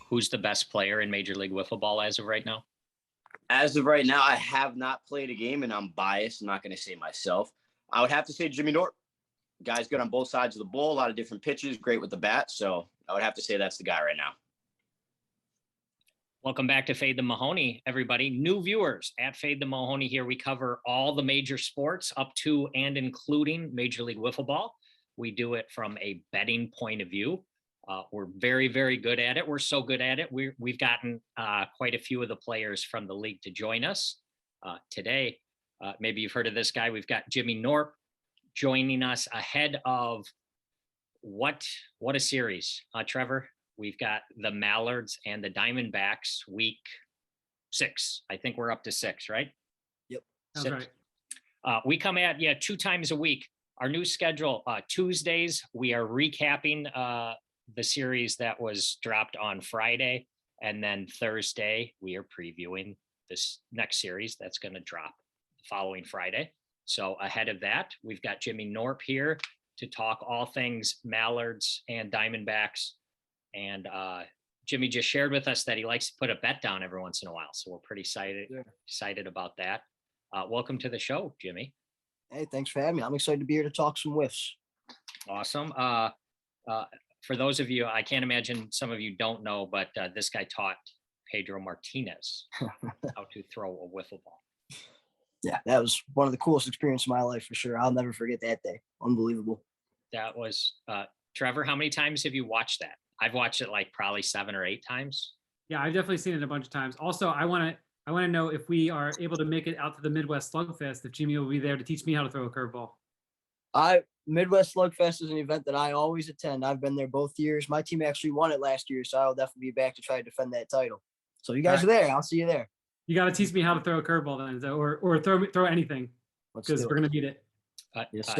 Who's the best player in Major League Wiffle Ball as of right now? As of right now, I have not played a game, and I'm biased. I'm not going to say myself. I would have to say Jimmy Norb. Guy's good on both sides of the ball, a lot of different pitches, great with the bat. So I would have to say that's the guy right now. Welcome back to Fade the Mahoney, everybody. New viewers at Fade the Mahoney here. We cover all the major sports up to and including Major League Wiffle Ball. We do it from a betting point of view. We're very, very good at it. We're so good at it. We've gotten quite a few of the players from the league to join us today. Maybe you've heard of this guy. We've got Jimmy Knorp joining us ahead of what a series, Trevor. We've got the Mallards and the Diamondbacks week 6. I think we're up to 6, right? Yep. That's right. We come at 2 times a week. Our new schedule, Tuesdays, we are recapping the series that was dropped on Friday. And then Thursday, we are previewing this next series that's going to drop the following Friday. So ahead of that, we've got Jimmy Knorp here to talk all things Mallards and Diamondbacks. And Jimmy just shared with us that he likes to put a bet down every once in a while. So we're pretty excited about that. Welcome to the show, Jimmy. Hey, thanks for having me. I'm excited to be here to talk some whiffs. Awesome. For those of you, I can't imagine some of you don't know, but this guy taught Pedro Martinez how to throw a wiffle ball. Yeah, that was one of the coolest experiences of my life for sure. I'll never forget that day. Unbelievable. That was Trevor. How many times have you watched that? I've watched it like probably 7 or 8 times. Yeah, I've definitely seen it a bunch of times. Also, I want to know if we are able to make it out to the Midwest Slugfest, if Jimmy will be there to teach me how to throw a curveball. Midwest Slugfest is an event that I always attend. I've been there both years. My team actually won it last year, so I'll definitely be back to try to defend that title. So you guys are there. I'll see you there. You got to teach me how to throw a curveball then, or throw anything, because we're gonna need it. Yes,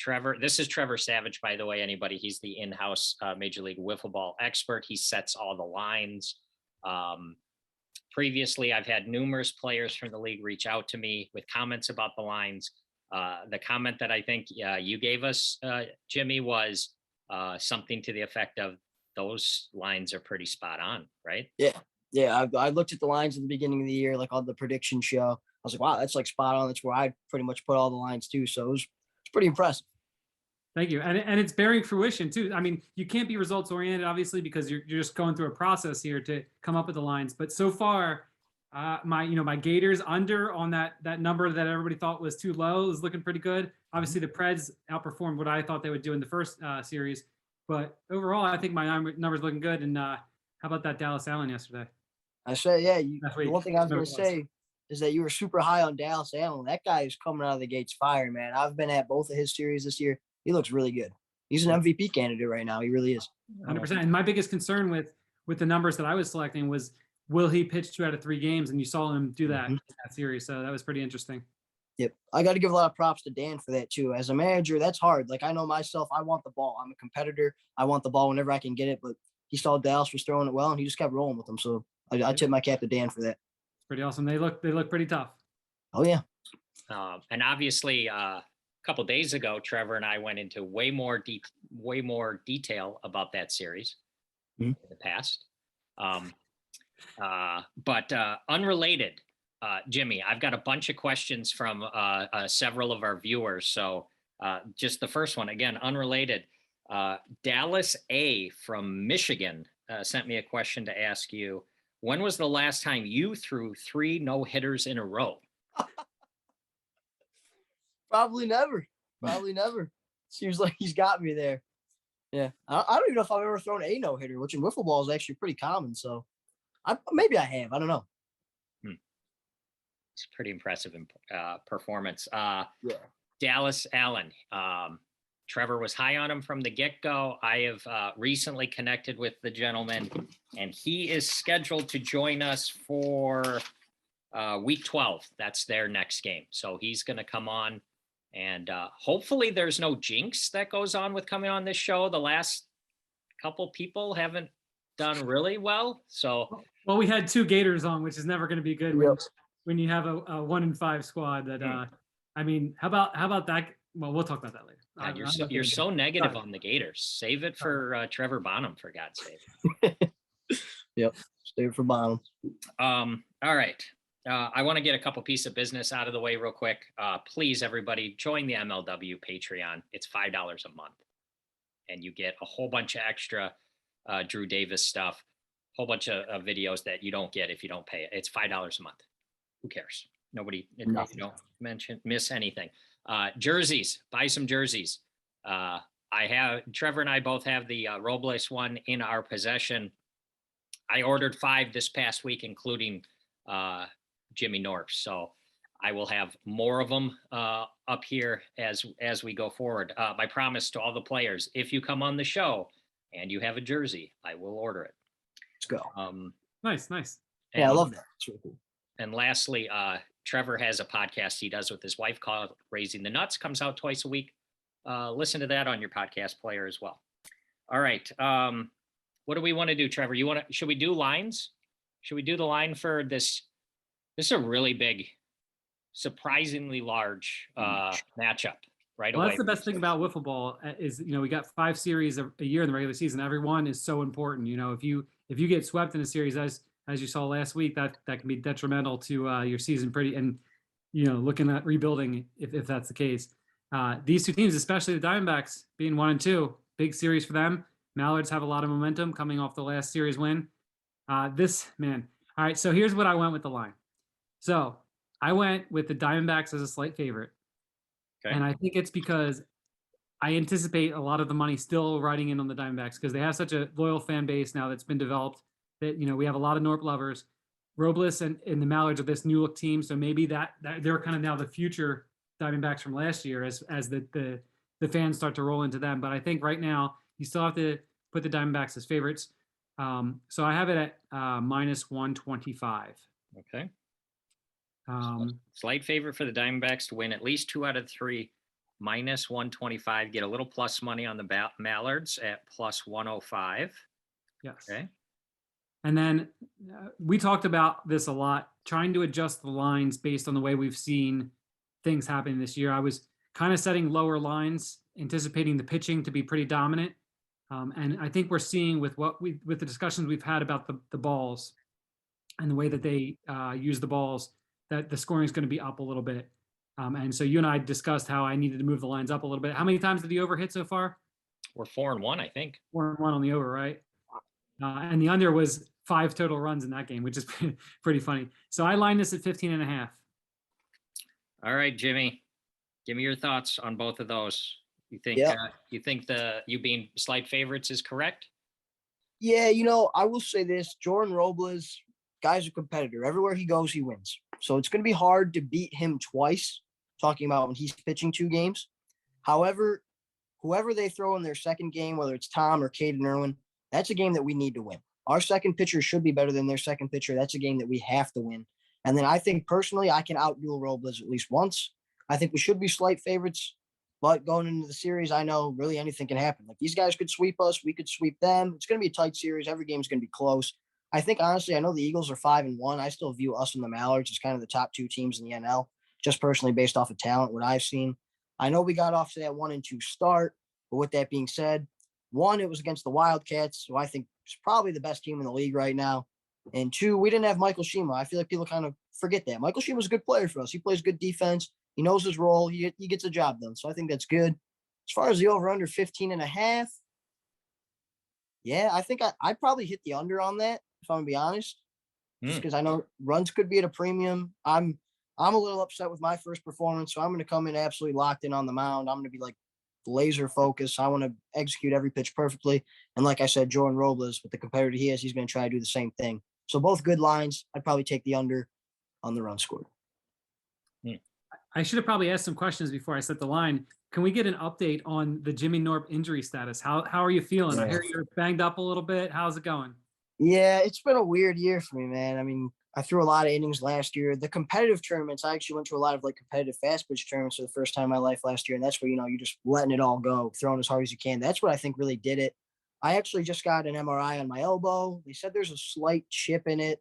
Trevor, this is Trevor Savage, by the way, anybody. He's the in-house Major League Wiffle Ball expert. He sets all the lines. Previously, I've had numerous players from the league reach out to me with comments about the lines. The comment that I think you gave us, Jimmy, was something to the effect of those lines are pretty spot on, right? Yeah. I looked at the lines at the beginning of the year, like on the prediction show. I was like, wow, that's like spot on. That's where I pretty much put all the lines too. So it's pretty impressive. Thank you. And it's bearing fruition too. I mean, you can't be results oriented, obviously, because you're just going through a process here to come up with the lines. But so far, my Gators under on that number that everybody thought was too low is looking pretty good. Obviously, the Preds outperformed what I thought they would do in the first series. But overall, I think my number's looking good. And how about that Dallas Allen yesterday? I say, yeah. The one thing I was going to say is that you were super high on Dallas Allen. That guy is coming out of the gates fire, man. I've been at both of his series this year. He looks really good. He's an MVP candidate right now. He really is. 100%. And my biggest concern with the numbers that I was selecting was, will he pitch 2 out of 3 games? And you saw him do that in that series. So that was pretty interesting. Yep. I got to give a lot of props to Dan for that too. As a manager, that's hard. Like, I know myself, I want the ball. I'm a competitor. I want the ball whenever I can get it. But he saw Dallas was throwing it well, and he just kept rolling with them. So I tip my cap to Dan for that. Pretty awesome. They look pretty tough. Oh yeah. And obviously, a couple days ago, Trevor and I went into way more detail about that series in the past. But unrelated, Jimmy, I've got a bunch of questions from several of our viewers. So just the first one, again, unrelated. Dallas A from Michigan sent me a question to ask you. When was the last time you threw 3 no-hitters in a row? Probably never. Seems like he's got me there. Yeah. I don't even know if I've ever thrown a no-hitter, which in wiffle ball is actually pretty common. So maybe I have. I don't know. It's pretty impressive performance. Yeah. Dallas Allen. Trevor was high on him from the get-go. I have recently connected with the gentleman, and he is scheduled to join us for week 12. That's their next game. So he's going to come on, and hopefully there's no jinx that goes on with coming on this show. The last couple people haven't done really well. So, well, we had 2 Gators on, which is never going to be good when you have a 1-5 squad. That I mean, how about that? Well, we'll talk about that later. God, you're so negative on the Gators. Save it for Trevor Bonham, for God's sake. Yep. Stay for bottom. All right. I want to get a couple pieces of business out of the way real quick. Please, everybody, join the MLW Patreon. It's $5 a month, and you get a whole bunch of extra Drew Davis stuff, whole bunch of videos that you don't get if you don't pay it. It's $5 a month. Who cares? Nobody. You don't miss anything. Jerseys. Buy some jerseys. Trevor and I both have the Robles one in our possession. I ordered 5 this past week, including Jimmy Norb. So I will have more of them up here as we go forward. My promise to all the players, if you come on the show and you have a jersey, I will order it. Let's go. Nice. Yeah, I love that. It's really cool. And lastly, Trevor has a podcast he does with his wife called Raising the Nuts. Comes out twice a week. Listen to that on your podcast player as well. All right. What do we want to do, Trevor? Should we do lines? Should we do the line for this? This is a really big, surprisingly large matchup right Well, away. that's the best thing about wiffle ball is, we got 5 series a year in the regular season. Every one is so important. If you get swept in a series, as you saw last week, that can be detrimental to your season looking at rebuilding if that's the case. These two teams, especially the Diamondbacks being 1 and 2, big series for them. Mallards have a lot of momentum coming off the last series win. All right, so here's what I went with the line. So I went with the Diamondbacks as a slight favorite. Okay. And I think it's because I anticipate a lot of the money still riding in on the Diamondbacks because they have such a loyal fan base now that's been developed that, we have a lot of Norb lovers. Robles and the Mallards are this new look team. So maybe that they're kind of now the future Diamondbacks from last year as the fans start to roll into them. But I think right now you still have to put the Diamondbacks as favorites. So I have it at minus 125. Okay. Slight favorite for the Diamondbacks to win at least 2 out of 3, minus 125. Get a little plus money on the Mallards at plus 105. Yes. Okay. And then we talked about this a lot, trying to adjust the lines based on the way we've seen things happen this year. I was kind of setting lower lines, anticipating the pitching to be pretty dominant. And I think we're seeing with the discussions we've had about the balls and the way that they use the balls, that the scoring is going to be up a little bit. And so you and I discussed how I needed to move the lines up a little bit. How many times did the over hit so far? We're 4-1, I think. 4-1 on the over, right? And the under was 5 total runs in that game, which is pretty funny. So I lined this at 15.5. All right, Jimmy, give me your thoughts on both of those. You think you being slight favorites is correct? Yeah, I will say this: Jordan Robles, guy's a competitor. Everywhere he goes, he wins. So it's going to be hard to beat him twice. Talking about when he's pitching 2 games. However, whoever they throw in their second game, whether it's Tom or Caden Irwin, that's a game that we need to win. Our second pitcher should be better than their second pitcher. That's a game that we have to win. And then I think personally, I can outduel Robles at least once. I think we should be slight favorites, but going into the series, I know really anything can happen. Like these guys could sweep us, we could sweep them. It's going to be a tight series. Every game's going to be close. I think honestly, I know the Eagles are 5-1. I still view us and the Mallards as kind of the top 2 teams in the NL, just personally based off of talent, what I've seen. I know we got off to that 1-2 start, but with that being said, 1, it was against the Wildcats, who I think is probably the best team in the league right now. And 2, we didn't have Michael Shima. I feel like people kind of forget that. Michael Shima's a good player for us. He plays good defense. He knows his role. He gets the job done. So I think that's good. As far as the over-under 15.5, yeah, I think I'd probably hit the under on that, if I'm going to be honest. Just because I know runs could be at a premium. I'm a little upset with my first performance, so I'm going to come in absolutely locked in on the mound. I'm going to be like laser focused. I want to execute every pitch perfectly. And like I said, Jordan Robles, with the competitor he is, he's going to try to do the same thing. So both good lines. I'd probably take the under on the run scored. I should have probably asked some questions before I set the line. Can we get an update on the Jimmy Norb injury status? How are you feeling? Yeah. I hear you're banged up a little bit. How's it going? Yeah, it's been a weird year for me, man. I mean, I threw a lot of innings last year. The competitive tournaments, I actually went to a lot of like competitive fast pitch tournaments for the first time in my life last year. And that's where, you're just letting it all go, throwing as hard as you can. That's what I think really did it. I actually just got an MRI on my elbow. They said there's a slight chip in it.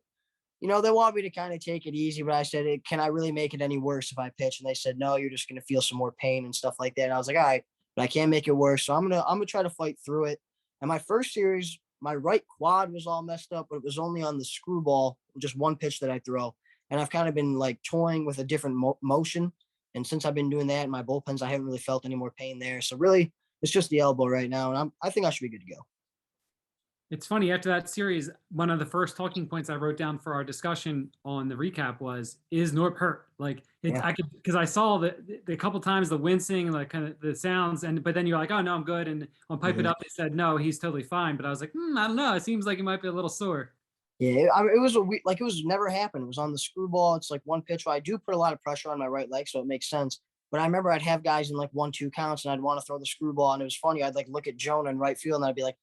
They want me to kind of take it easy, but I said, can I really make it any worse if I pitch? And they said, no, you're just going to feel some more pain and stuff like that. And I was like, all right, but I can't make it worse. So I'm going to try to fight through it. And my first series my right quad was all messed up, but it was only on the screwball, just one pitch that I throw. And I've kind of been like toying with a different motion. And since I've been doing that in my bullpens, I haven't really felt any more pain there. So really, it's just the elbow right now, and I think I should be good to go. It's funny, after that series, one of the first talking points I wrote down for our discussion on the recap was, is Norb hurt? Like, it's, Yeah. I could, because I saw the couple times the wincing and like kind of the sounds, but then you're like, oh no, I'm good. And on Pipe It Up, they said no, he's totally fine. But I was like, I don't know. It seems like he might be a little sore. Yeah, I mean, it was like it was never happened. It was on the screwball. It's like one pitch. I do put a lot of pressure on my right leg, so it makes sense. But I remember I'd have guys in like 1-2 counts, and I'd want to throw the screwball, and it was funny. I'd like look at Jonah in right field, and I'd be like,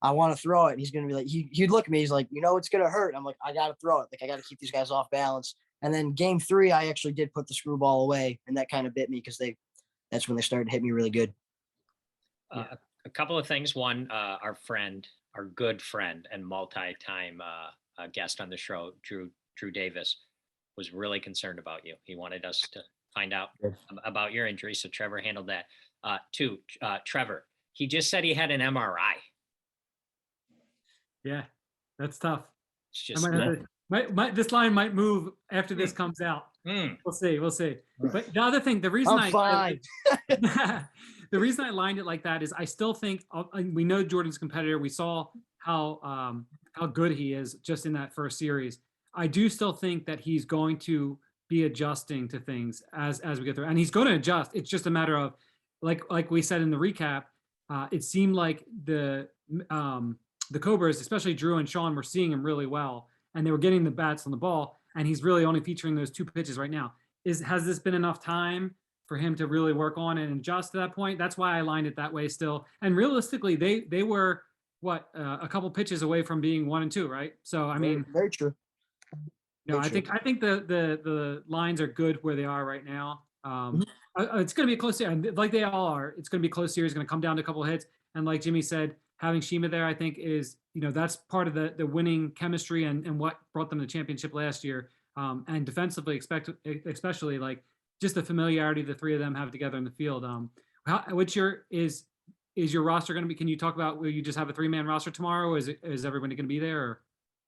I want to throw it. And he's gonna be like, he'd look at me. He's like, it's gonna hurt. And I'm like, I gotta throw it. Like I gotta keep these guys off balance. And then game 3, I actually did put the screwball away, and that kind of bit me because that's when they started to hit me really good. A couple of things. One, our good friend and multi-time guest on the show, Drew Davis, was really concerned about you. He wanted us to find out about your injury, so Trevor handled that. Two, Trevor, he just said he had an MRI. Yeah, that's tough. It's just this line might move after this comes out. We'll see. But the other thing, the reason the reason I lined it like that is I still think we know Jordan's competitor. We saw how good he is just in that first series. I do still think that he's going to be adjusting to things as we get through, and he's going to adjust. It's just a matter of, like we said in the recap, it seemed like the Cobras, especially Drew and Sean, were seeing him really well, and they were getting the bats on the ball, and he's really only featuring those 2 pitches right now. Has this been enough time for him to really work on and adjust to that point? That's why I lined it that way still. And realistically, they were a couple pitches away from being 1 and 2, right? So I mean, very true. I think the lines are good where they are right now. It's going to be a close series, like they all are. It's going to be a close series. Going to come down to a couple of hits, and like Jimmy said, having Shima there, I think is that's part of the winning chemistry and what brought them to the championship last year. And defensively, especially like just the familiarity the three of them have together in the field. Is your roster going to be? Can you talk about? Will you just have a 3-man roster tomorrow? Or is everybody going to be there? Or?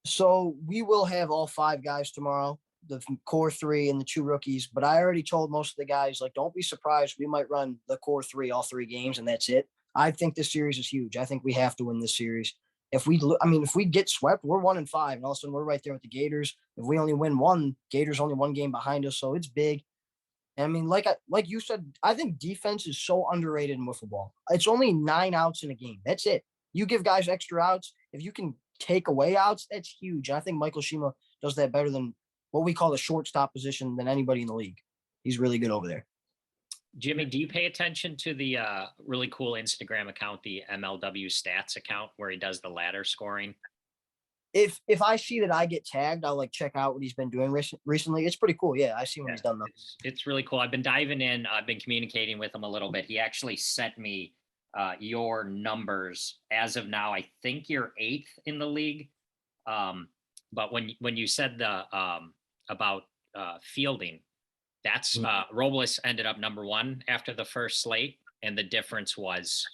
So we will have all 5 guys tomorrow, the core 3 and the 2 rookies. But I already told most of the guys, like, don't be surprised. We might run the core 3 all 3 games, and that's it. I think this series is huge. I think we have to win this series. If we get swept, we're 1 and 5, and all of a sudden we're right there with the Gators. If we only win 1, Gators only 1 game behind us, so it's big. And I mean, like you said, I think defense is so underrated in wiffle ball. It's only 9 outs in a game. That's it. You give guys extra outs. If you can take away outs, that's huge. And I think Michael Shima does that better than what we call the shortstop position than anybody in the league. He's really good over there. Jimmy, do you pay attention to the really cool Instagram account, the MLW stats account, where he does the ladder scoring? If I see that I get tagged, I'll like check out what he's been doing recently. It's pretty cool. Yeah, I see what he's done though. It's really cool. I've been diving in. I've been communicating with him a little bit. He actually sent me your numbers as of now. I think you're 8th in the league. But when you said about fielding, that's Robles ended up number 1 after the first slate, and the difference was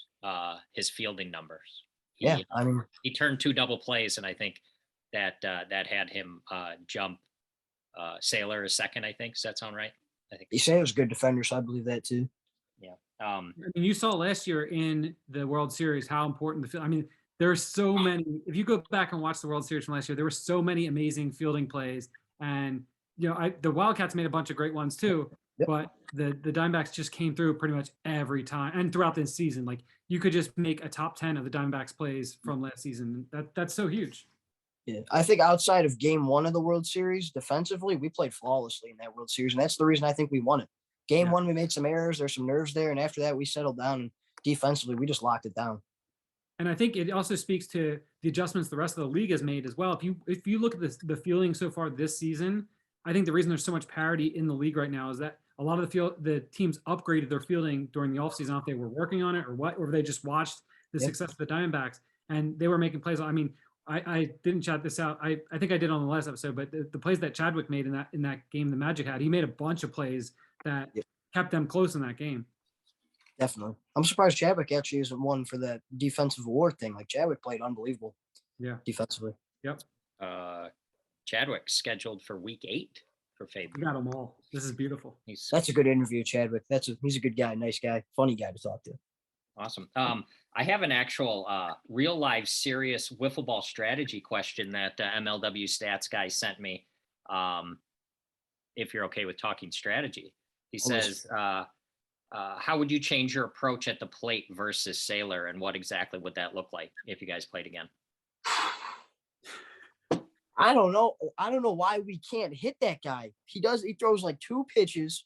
his fielding numbers. He turned 2 double plays, and I think that had him jump Sailor a second. I think. Does that sound right? I think he said he was a good defender, so I believe that too. Yeah. I mean, you saw last year in the World Series how important the field. I mean, there are so many. If you go back and watch the World Series from last year, there were so many amazing fielding plays, and the Wildcats made a bunch of great ones too. Yep. But the Diamondbacks just came through pretty much every time, and throughout this season, like you could just make a top 10 of the Diamondbacks plays from last season. That's so huge. Yeah, I think outside of Game 1 of the World Series, defensively, we played flawlessly in that World Series, and that's the reason I think we won it. Game 1, we made some errors. There's some nerves there, and after that, we settled down. And defensively, we just locked it down. And I think it also speaks to the adjustments the rest of the league has made as well. If you look at the fielding so far this season, I think the reason there's so much parity in the league right now is that a lot of the teams upgraded their fielding during the offseason. I don't know if they were working on it or they just watched the success of the Diamondbacks, and they were making plays. I mean, I didn't chat this out. I think I did on the last episode, but the plays that Chadwick made in that game the Magic had, he made a bunch of plays that kept them close in that game. Definitely. I'm surprised Chadwick actually isn't one for the defensive award thing. Like Chadwick played unbelievable. defensively. Yep. Chadwick scheduled for week 8 for Fabe. You got them all. This is beautiful. That's a good interview, Chadwick. He's a good guy, nice guy, funny guy to talk to. Awesome. I have an actual real live serious wiffle ball strategy question that MLW stats guy sent me. If you're okay with talking strategy, he says, how would you change your approach at the plate versus Sailor, and what exactly would that look like if you guys played again? I don't know. I don't know why we can't hit that guy. He throws like 2 pitches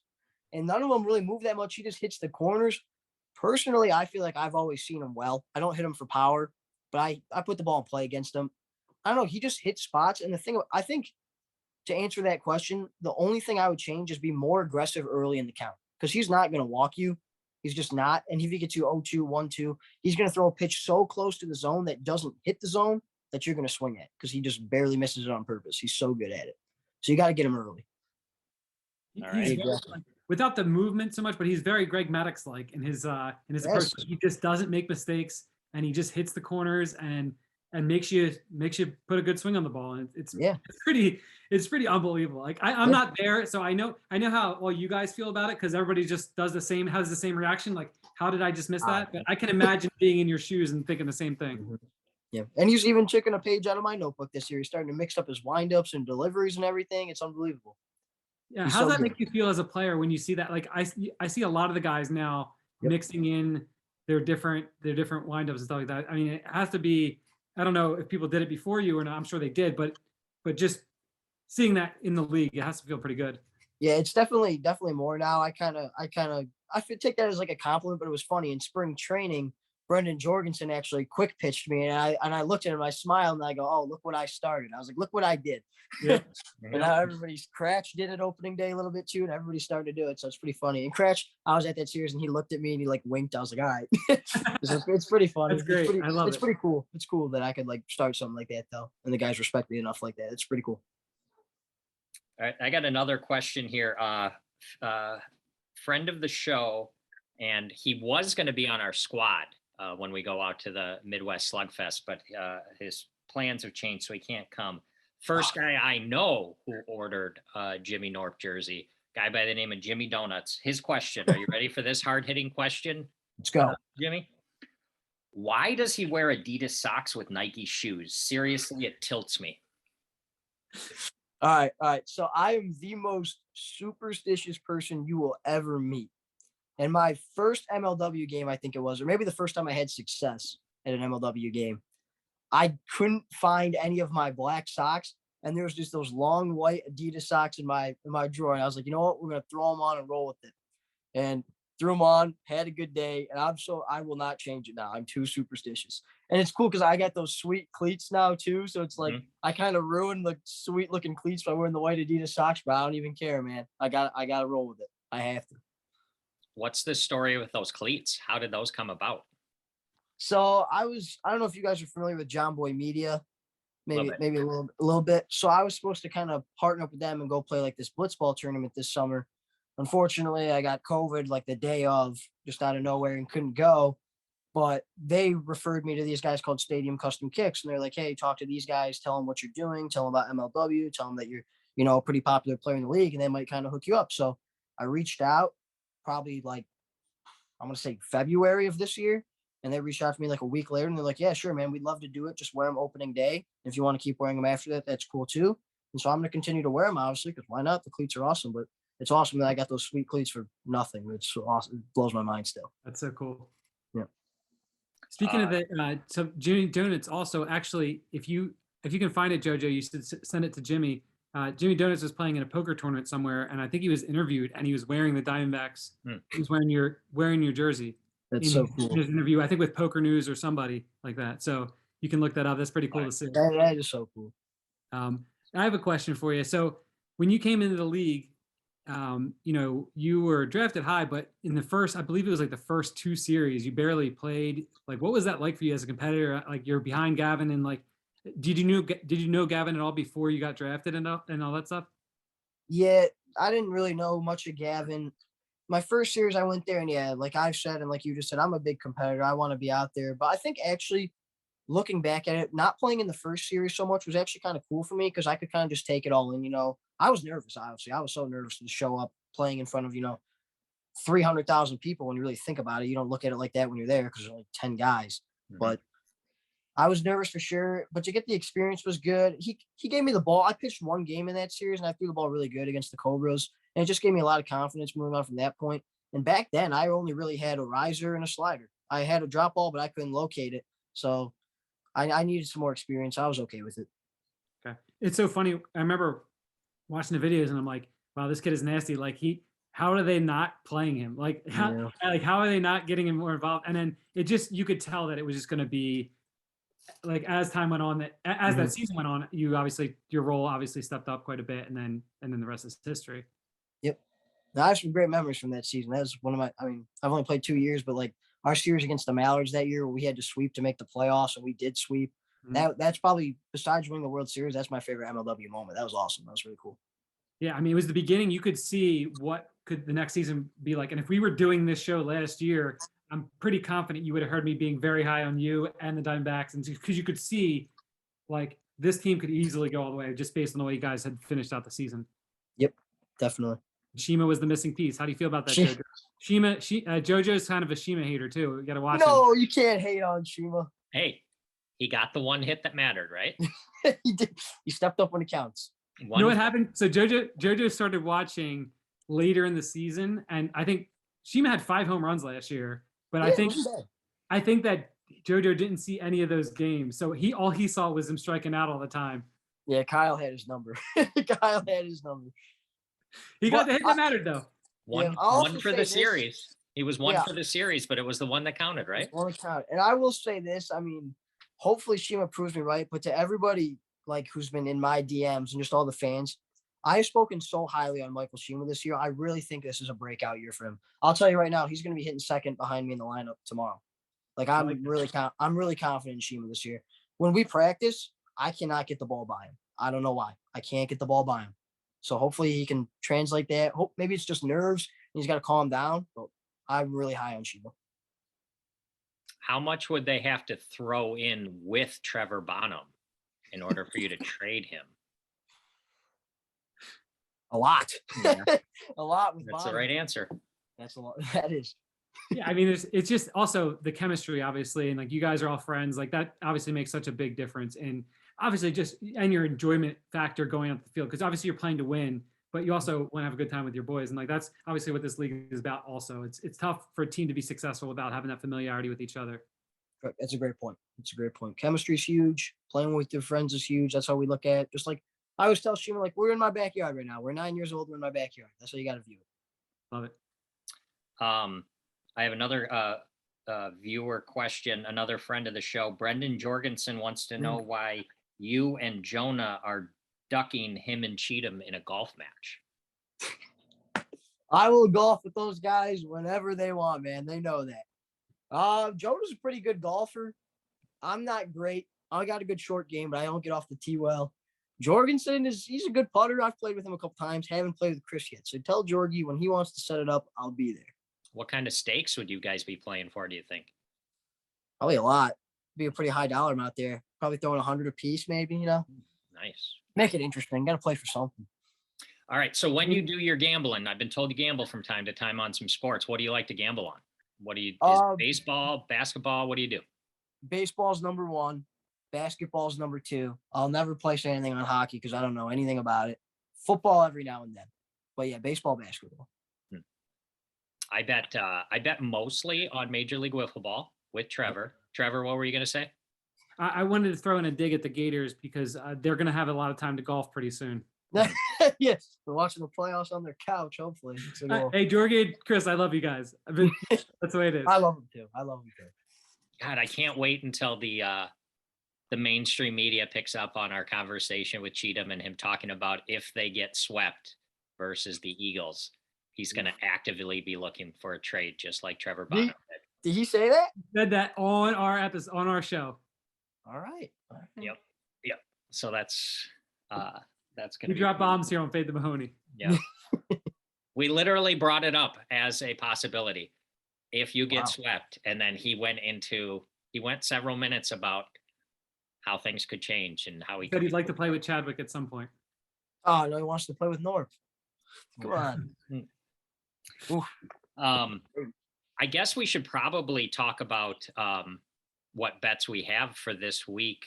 and none of them really move that much. He just hits the corners. Personally, I feel like I've always seen him well. I don't hit him for power, but I put the ball in play against him. I don't know. He just hits spots. And the thing, I think to answer that question, the only thing I would change is be more aggressive early in the count, because he's not going to walk you. He's just not. And if he gets you 0-2, 1-2, he's going to throw a pitch so close to the zone that doesn't hit the zone that you're going to swing at, because he just barely misses it on purpose. He's so good at it. So you got to get him early. He's without the movement so much, but he's very Greg Maddux-like in his approach. He just doesn't make mistakes, and he just hits the corners and makes you put a good swing on the ball. And it's pretty unbelievable. Like I'm not there, so I know how well you guys feel about it, because everybody just has the same reaction. Like, how did I just miss that? But I can imagine being in your shoes and thinking the same thing. Mm-hmm. Yeah, and he's even taking a page out of my notebook this year. He's starting to mix up his windups and deliveries and everything. It's unbelievable. Yeah, how does that make you feel as a player when you see that? Like I see a lot of the guys now mixing in their different windups and stuff like that. I mean, it has to be. I don't know if people did it before you or not. I'm sure they did, but just seeing that in the league, it has to feel pretty good. Yeah, it's definitely more now. I take that as like a compliment, but it was funny in spring training. Brendan Jorgensen actually quick pitched me, and I looked at him, I smiled, and I go, "Oh, look what I started." I was like, "Look what I did." Yeah. And now everybody's Cratch did it opening day a little bit too, and everybody's starting to do it, so it's pretty funny. And Cratch, I was at that series, and he looked at me and he like winked. I was like, "All right." It's pretty funny. That's great. I love it. It's pretty cool. It's cool that I could like start something like that though, and the guys respect me enough like that. It's pretty cool. All right, I got another question here. Friend of the show, and he was going to be on our squad when we go out to the Midwest Slugfest, but his plans have changed, so he can't come. First guy I know who ordered a Jimmy Norb jersey, guy by the name of Jimmy Donuts. His question, are you ready for this hard-hitting question? Let's go. Jimmy? Why does he wear Adidas socks with Nike shoes? Seriously, it tilts me. All right. So I am the most superstitious person you will ever meet. And my first MLW game, I think it was, or maybe the first time I had success at an MLW game, I couldn't find any of my black socks. And there was just those long white Adidas socks in my drawer. And I was like, you know what? We're going to throw them on and roll with it. And threw them on, had a good day. And I will not change it now. I'm too superstitious. And it's cool because I got those sweet cleats now too. So it's like, I kind of ruined the sweet looking cleats by wearing the white Adidas socks, but I don't even care, man. I got to roll with it. I have to. What's the story with those cleats? How did those come about? So I don't know if you guys are familiar with John Boy Media, maybe a little bit. So I was supposed to kind of partner up with them and go play like this blitzball tournament this summer. Unfortunately, I got COVID like the day of, just out of nowhere, and couldn't go. But they referred me to these guys called Stadium Custom Kicks. And they're like, hey, talk to these guys, tell them what you're doing, tell them about MLW, tell them that you're, a pretty popular player in the league, and they might kind of hook you up. So I reached out probably like, I'm going to say February of this year. And they reached out to me like a week later, and they're like, yeah, sure, man, we'd love to do it. Just wear them opening day. If you want to keep wearing them after that, that's cool too. And so I'm going to continue to wear them, obviously, because why not? The cleats are awesome. But it's awesome that I got those sweet cleats for nothing. It's so awesome. It blows my mind still. That's so cool. Yeah. Speaking of that, so Jimmy Donuts also actually, if you can find it, JoJo, you should send it to Jimmy. Jimmy Donuts was playing in a poker tournament somewhere, and I think he was interviewed, and he was wearing the Diamondbacks. He was wearing your jersey. That's so cool. In his interview, I think with Poker News or somebody like that. So you can look that up. That's pretty cool to see. That is so cool. I have a question for you. So when you came into the league, you were drafted high, but in the first, I believe it was like the first 2 series, you barely played. Like, what was that like for you as a competitor? Like, you're behind Gavin, and like, did you know Gavin at all before you got drafted and all that stuff? Yeah, I didn't really know much of Gavin. My first series I went there, and yeah, like I've said, and like you just said, I'm a big competitor. I want to be out there. But I think actually looking back at it, not playing in the first series so much was actually kind of cool for me because I could kind of just take it all in. I was nervous, obviously. I was so nervous to show up playing in front of 300,000 people. When you really think about it, you don't look at it like that when you're there because there's only 10 guys. Mhm. But I was nervous for sure. But to get the experience was good. He gave me the ball. I pitched one game in that series and I threw the ball really good against the Cobras, and it just gave me a lot of confidence moving on from that point. And back then, I only really had a riser and a slider. I had a drop ball, but I couldn't locate it. So I needed some more experience. I was okay with it. Okay. It's so funny. I remember watching the videos and I'm like, wow, this kid is nasty. Like how are they not playing him? Like how are they not getting him more involved? And then you could tell that it was just going to be like, as time went on, that season went on, your role obviously stepped up quite a bit, and then the rest is history. Yep. Now, I have some great memories from that season. That was one of I've only played 2 years, but like our series against the Mallards that year where we had to sweep to make the playoffs, and we did sweep. That's probably, besides winning the World Series, that's my favorite MLW moment. That was awesome. That was really cool. Yeah, I mean, it was the beginning. You could see what could the next season be like. And if we were doing this show last year, I'm pretty confident you would have heard me being very high on you and the Diamondbacks, and because you could see, like, this team could easily go all the way just based on the way you guys had finished out the season. Yep, definitely. Shima was the missing piece. How do you feel about that, Jojo? JoJo's kind of a Shima hater too. You got to watch him. No, you can't hate on Shima. Hey, he got the one hit that mattered, right? He did. He stepped up when it counts. You know what happened? So JoJo started watching later in the season, and I think Shima had 5 home runs last year, but I think that JoJo didn't see any of those games, so all he saw was him striking out all the time. Yeah, Kyle had his number. Kyle had his number. He got the hit that mattered, though. One for the series. He was one for the series, but it was the one that counted, right? One that counted. And I will say this, I mean, hopefully Shima proves me right, but to everybody like who's been in my DMs and just all the fans, I've spoken so highly on Michael Shima this year. I really think this is a breakout year for him. I'll tell you right now, he's going to be hitting second behind me in the lineup tomorrow. Like, I'm really confident in Shima this year. When we practice, I cannot get the ball by him. I don't know why. I can't get the ball by him. So hopefully he can translate that. Maybe it's just nerves and he's got to calm down. But I'm really high on Shima. How much would they have to throw in with Trevor Bonham in order for you to trade him? A lot. Yeah. A lot. That's the right answer. That's a lot. That is. Yeah, I mean, it's just also the chemistry, obviously, and like you guys are all friends. Like that obviously makes such a big difference, and obviously and your enjoyment factor going up the field, because obviously you're playing to win, but you also want to have a good time with your boys, and like that's obviously what this league is about. Also, it's tough for a team to be successful without having that familiarity with each other. That's a great point. It's a great point. Chemistry is huge. Playing with your friends is huge. That's how we look at it. Just like I always tell Shima, like, we're in my backyard right now. We're 9 years old. We're in my backyard. That's how you got to view it. Love it. I have another viewer question. Another friend of the show, Brendan Jorgensen, wants to know why you and Jonah are ducking him and Cheatham in a golf match. I will golf with those guys whenever they want, man. They know that. Jonah's a pretty good golfer. I'm not great. I got a good short game, but I don't get off the tee well. Jorgensen he's a good putter. I've played with him a couple times. Haven't played with Chris yet. So tell Jorgie when he wants to set it up, I'll be there. What kind of stakes would you guys be playing for, do you think? Probably a lot. Be a pretty high dollar amount there. Probably throwing 100 a piece, maybe, Nice. Make it interesting. Got to play for something. All right. So when you do your gambling, I've been told you gamble from time to time on some sports. What do you like to gamble on? What do you, baseball, basketball? What do you do? Baseball's number 1. Basketball's number 2. I'll never place anything on hockey because I don't know anything about it. Football every now and then. But yeah, baseball, basketball. I bet mostly on Major League Wiffle Ball with Trevor. Trevor, what were you going to say? I wanted to throw in a dig at the Gators because they're going to have a lot of time to golf pretty soon. Yes, we're watching the playoffs on their couch, hopefully. Hey, Jorge, Chris, I love you guys. That's the way it is. I love them too. God, I can't wait until the mainstream media picks up on our conversation with Cheatham and him talking about if they get swept versus the Eagles. He's going to actively be looking for a trade, just like Trevor Bonham did. Did he say that? Said that on our episode, on our show. All right. Yep. So that's going to We drop bombs here on Fade the Mahoney. Yeah. We literally brought it up as a possibility if you get swept, and then he went several minutes about how things could change and how he Said could he'd like to play with Chadwick at some point. Oh no, he wants to play with Norb. Come on. I guess we should probably talk about what bets we have for this week,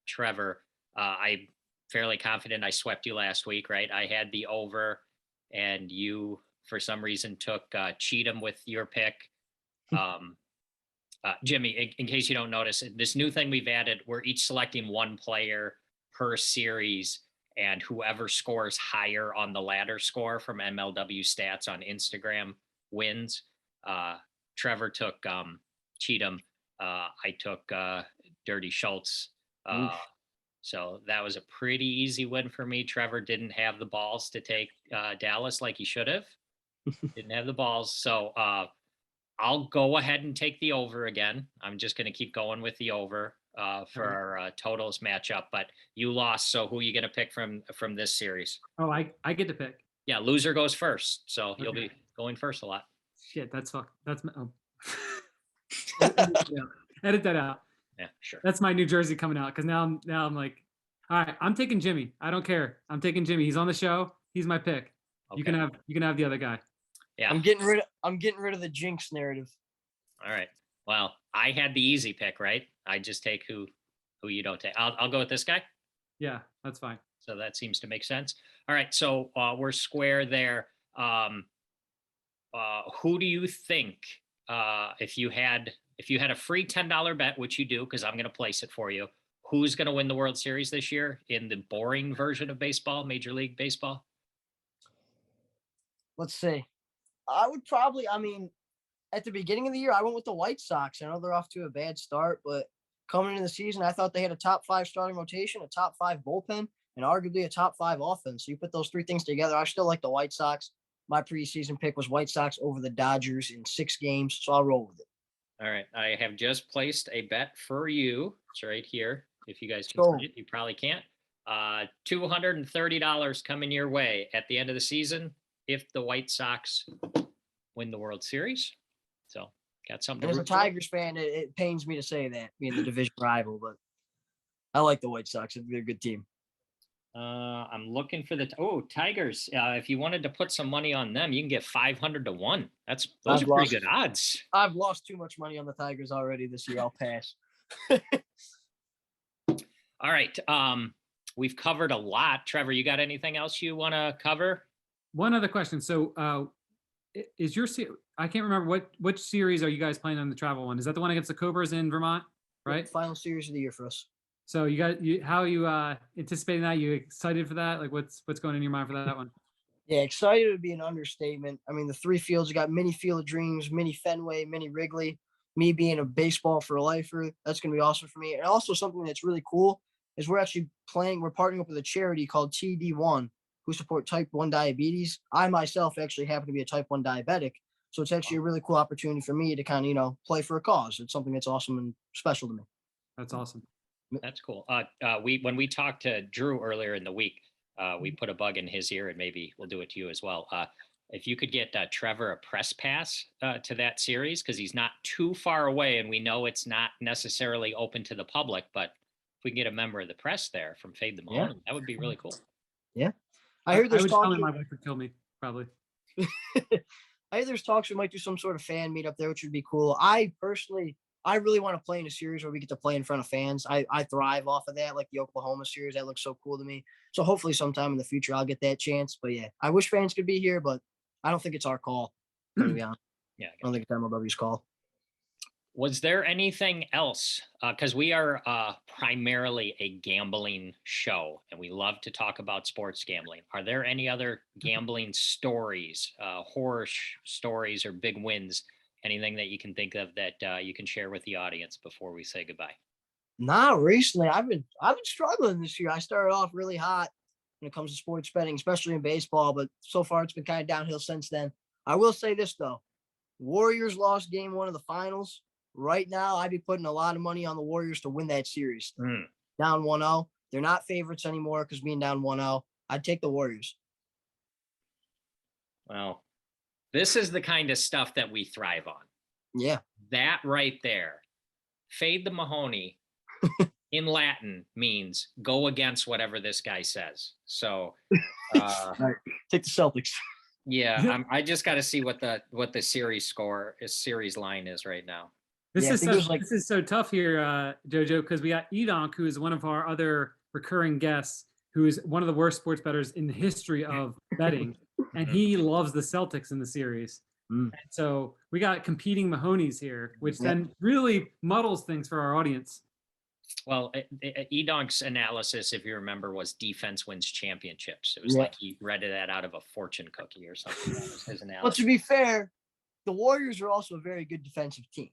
Trevor. I'm fairly confident I swept you last week, right? I had the over, and you, for some reason, took Cheatham with your pick. Jimmy, in case you don't notice, this new thing we've added, we're each selecting one player per series, and whoever scores higher on the ladder score from MLW stats on Instagram wins. Trevor took Cheatham. I took Dirty Schultz. So that was a pretty easy win for me. Trevor didn't have the balls to take Dallas like he should have. Didn't have the balls. So I'll go ahead and take the over again. I'm just going to keep going with the over for our totals matchup. But you lost. So who are you going to pick from this series? Oh, I get to pick. Yeah, loser goes first. So you'll be going first a lot. Shit, that's oh. Edit that out. Yeah, sure. That's my New Jersey coming out because now I'm like, all right, I'm taking Jimmy. I don't care. I'm taking Jimmy. He's on the show. He's my pick. Okay. You can have the other guy. Yeah. I'm getting rid of the jinx narrative. All right. Well, I had the easy pick, right? I just take who you don't take. I'll go with this guy. Yeah, that's fine. So that seems to make sense. All right. So we're square there. Who do you think if you had a free $10 bet, which you do, because I'm going to place it for you, who's going to win the World Series this year in the boring version of baseball, Major League Baseball? Let's see. I would probably, at the beginning of the year, I went with the White Sox. I know they're off to a bad start, but coming into the season, I thought they had a top 5 starting rotation, a top 5 bullpen, and arguably a top 5 offense. So you put those 3 things together, I still like the White Sox. My preseason pick was White Sox over the Dodgers in 6 games, so I'll roll with it. All right. I have just placed a bet for you. It's right here. If you guys can see it, you probably can't. $230 coming your way at the end of the season if the White Sox win the World Series. So got something to as a root for. Tigers fan, it pains me to say that, being the division rival, but I like the White Sox. They're a good team. I'm looking for the Tigers. If you wanted to put some money on them, you can get 500 to 1. Those are pretty good odds. I've lost too much money on the Tigers already this year. I'll pass. All right. We've covered a lot. Trevor, you got anything else you want to cover? One other question. So, is your I can't remember which series are you guys playing on the travel one? Is that the one against the Cobras in Vermont? Right. Final series of the year for us. So how are you anticipating that? You excited for that? Like what's going in your mind for that one? Yeah, excited would be an understatement. The 3 fields, you got mini Field of Dreams, mini Fenway, mini Wrigley. Me being a baseball for a lifer, that's going to be awesome for me. And also something that's really cool is we're partnering up with a charity called TD1, who support type 1 diabetes. I myself actually happen to be a type 1 diabetic. So it's actually a really cool opportunity for me to kind of, play for a cause. It's something that's awesome and special to me. That's awesome. That's cool. When we talked to Drew earlier in the week, we put a bug in his ear, and maybe we'll do it to you as well. If you could get Trevor a press pass to that series, because he's not too far away, and we know it's not necessarily open to the public, but if we can get a member of the press there from Fade the Mahoney, that would be really cool. Yeah. I heard there's talks. My wife would kill me, probably. I hear there's talks we might do some sort of fan meet up there, which would be cool. I really want to play in a series where we get to play in front of fans. I thrive off of that, like the Oklahoma series. That looks so cool to me. So hopefully sometime in the future I'll get that chance. But yeah, I wish fans could be here, but I don't think it's our call. To be honest. Yeah, I don't think it's MLW's call. Was there anything else? Because we are primarily a gambling show, and we love to talk about sports gambling. Are there any other gambling stories, horror stories, or big wins? Anything that you can think of that you can share with the audience before we say goodbye? Not recently. I've been struggling this year. I started off really hot when it comes to sports betting, especially in baseball, but so far it's been kind of downhill since then. I will say this though. Warriors lost game 1 of the finals. Right now, I'd be putting a lot of money on the Warriors to win that series. Down 1-0. They're not favorites anymore because being down 1-0, I'd take the Warriors. Well, this is the kind of stuff that we thrive on. Yeah. That right there. Fade the Mahoney in Latin means go against whatever this guy says. So, Right. Take the Celtics. yeah, I just got to see what the series line is right now. This Yeah, I is think it was like- this is so tough here, Jojo, because we got Edonk, who is one of our other recurring guests, who is one of the worst sports bettors in the history of betting, and he loves the Celtics in the series. Mm. And so we got competing Mahonies here, which Yeah. then really muddles things for our audience. Well, Edonk's analysis, if you remember, was defense wins championships. It was Yeah. like he read that out of a fortune cookie or something. That was his But analysis. to be fair, the Warriors are also a very good defensive team.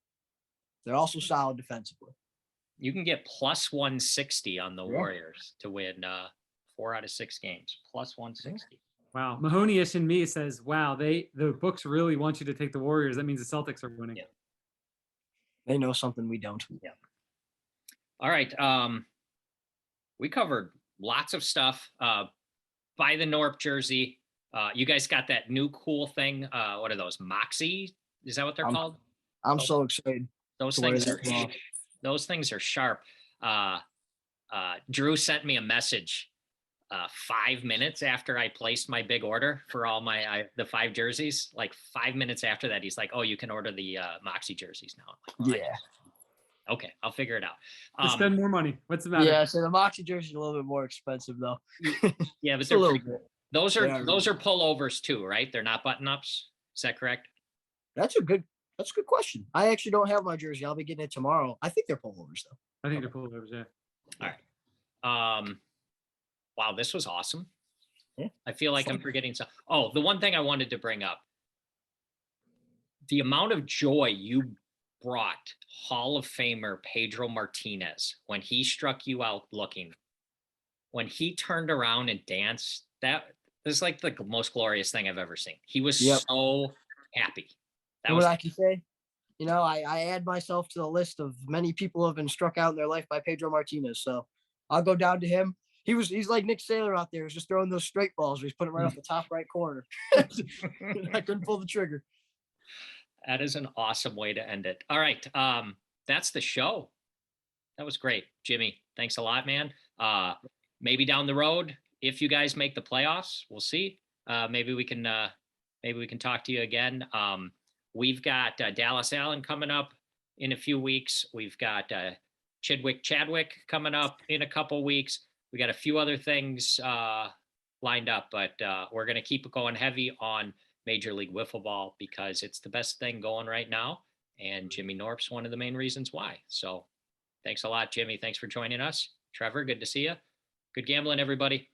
They're also solid defensively. You can get plus 160 on the Yeah. Warriors to win 4 out of 6 games. Plus 160. Wow, Mahoney-ish in me says, "Wow, the books really want you to take the Warriors. That means the Celtics are winning." Yeah. They know something we don't. All right. We covered lots of stuff. Buy the Norb jersey. You guys got that new cool thing. What are those? Moxie? Is that what they're called? I'm so excited. Those to wear things that are tomorrow. those things are sharp. Drew sent me a message 5 minutes after I placed my big order for all the 5 jerseys. Like 5 minutes after that, he's like, "Oh, you can order the Moxie jerseys now." I'm like, "Well, Yeah. okay, I'll figure it out. To spend more money. What's the matter? Yeah, so the Moxie jersey is a little bit more expensive though. Yeah, but Just they're a little pretty- bit. those Yeah. are pullovers too, right? They're not button ups. Is that correct? That's a good question. I actually don't have my jersey. I'll be getting it tomorrow. I think they're pullovers though. I think they're pullovers. Yeah. Wow, this was awesome. Yeah. I feel like I'm Fun. forgetting some. Oh, the one thing I wanted to bring up, the amount of joy you brought Hall of Famer Pedro Martinez when he struck you out looking, when he turned around and danced, that is like the most glorious thing I've ever seen. He was Yep. so happy. That And was what I can say, I add myself to the list of many people who have been struck out in their life by Pedro Martinez. So I'll go down to him. He's like Nick Saylor out there. He's just throwing those straight balls where he's putting it right off the top right corner. I couldn't pull the trigger. That is an awesome way to end it. All right. That's the show. That was great. Jimmy, thanks a lot, man. Maybe down the road, if you guys make the playoffs, we'll see. Maybe we can talk to you again. We've got Dallas Allen coming up in a few weeks. We've got Chadwick coming up in a couple weeks. We got a few other things lined up, but we're going to keep it going heavy on Major League Wiffle Ball because it's the best thing going right now. And Jimmy Norp's one of the main reasons why. So thanks a lot, Jimmy. Thanks for joining us. Trevor, good to see you. Good gambling, everybody.